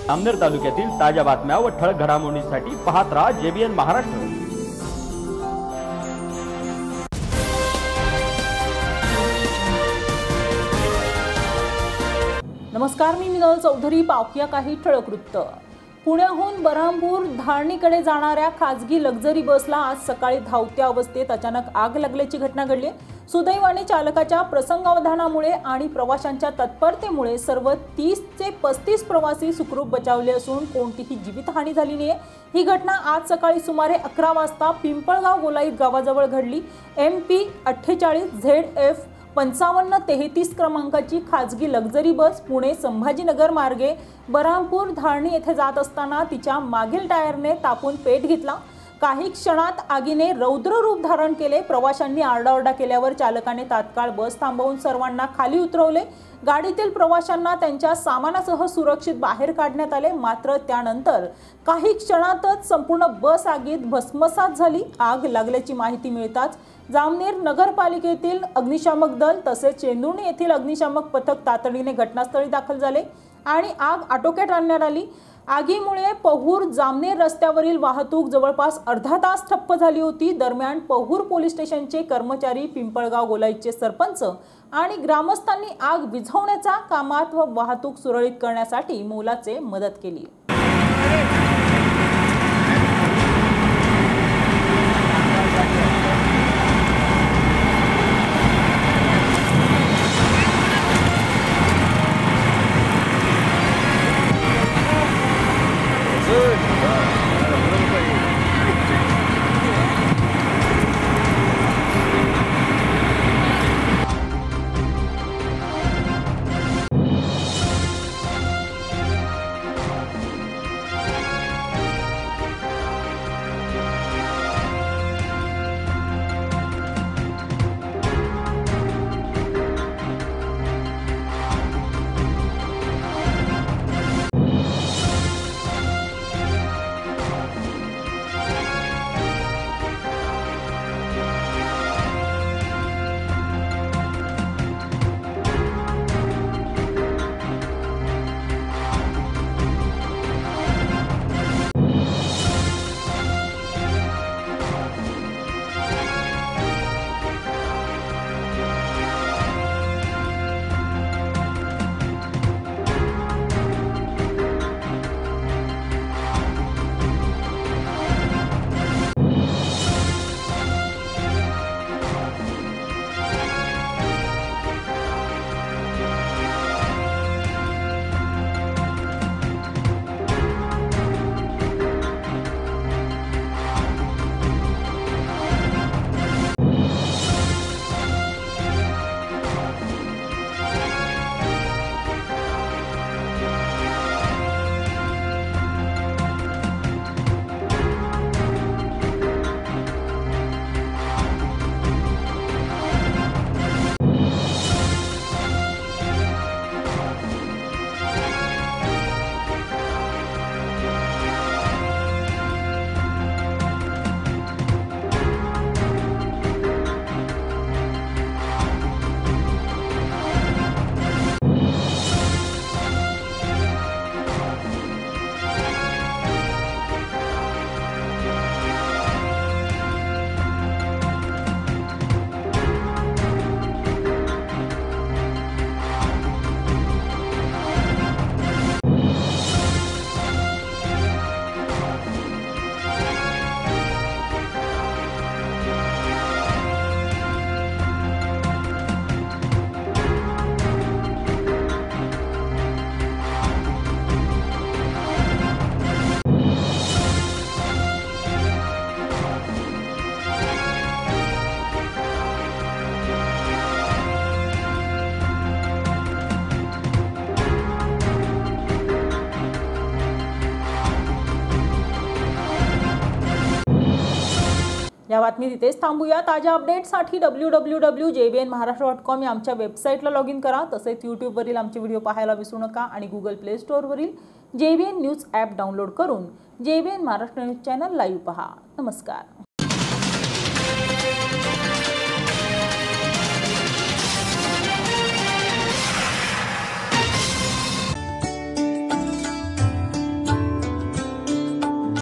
जामनेर तालुक्यातील ताज्या बातम्या व ठळक घडामोडींसाठी पाहत राहा JBN महाराष्ट्र। नमस्कार, मी मिनल चौधरी। पाहूया काही ठळक वृत्त। पुण्याहून बऱ्हामपूर धारणीकडे जाणाऱ्या खासगी लक्झरी बसला आज सकाळी धावत्या अवस्थेत अचानक आग लागल्याची घटना घडली। सुदैवाने चालकाच्या प्रसंगावधानामुळे आणि प्रवाशांच्या तत्परतेमुळे सर्व 30 ते 35 प्रवासी सुखरूप बचावले असून कोणतीही जीवितहानी झाली नाही। ही घटना आज सकाळी सुमारे 11 वाजता पिंपळगाव गोलाईत गावाजवळ घडली। MP 48 ZF 5533 क्रमांकाची खाजगी लक्झरी बस पुणे संभाजीनगर मार्गे बऱ्हामपूर धारणी येथे जात असताना तिच्या मागील टायरने तापून पेट घेतला। काही क्षणात आगीने रौद्र रूप धारण केले। प्रवाशांनी आरडाओरडा केल्यावर चालकाने तात्काळ बस थांबवून सर्वांना खाली उतरवले। गाडीतील प्रवाशांना त्यांच्या सामानासह सुरक्षित बाहेर काढण्यात आले। मात्र त्यानंतर काही क्षणातच संपूर्ण बस आगीत भस्मसात झाली। आग लागल्याची माहिती मिळताच जामनेर नगरपालिकेतील अग्निशामक दल तसेच चेंदुर्णी येथील अग्निशामक पथक तातडीने घटनास्थळी दाखल झाले आणि आग आटोक्यात आणण्यात आली। आगीमुळे पहूर जामनेर रस्त्यावरील वाहतूक जवळपास अर्धा तास ठप्प झाली होती। दरम्यान पहूर पोलीस स्टेशनचे कर्मचारी, पिंपळगाव गोलाईचे सरपंच आणि ग्रामस्थांनी आग विझवण्याच्या कामात व वाहतूक सुरळीत करण्यासाठी मोलाचे मदत केली। या बातमी तिथेच थांबूया। ताज्या अपडेट्ससाठी www.jbnmaharashtra.com या आमच्या वेबसाईटला लॉग इन करा। तसेच YouTube वरील आमचे व्हिडिओ पाहायला विसरू नका आणि Google Play Store वरील JBN न्यूज ॲप डाउनलोड करून JBN Maharashtra news channel live पहा। नमस्कार।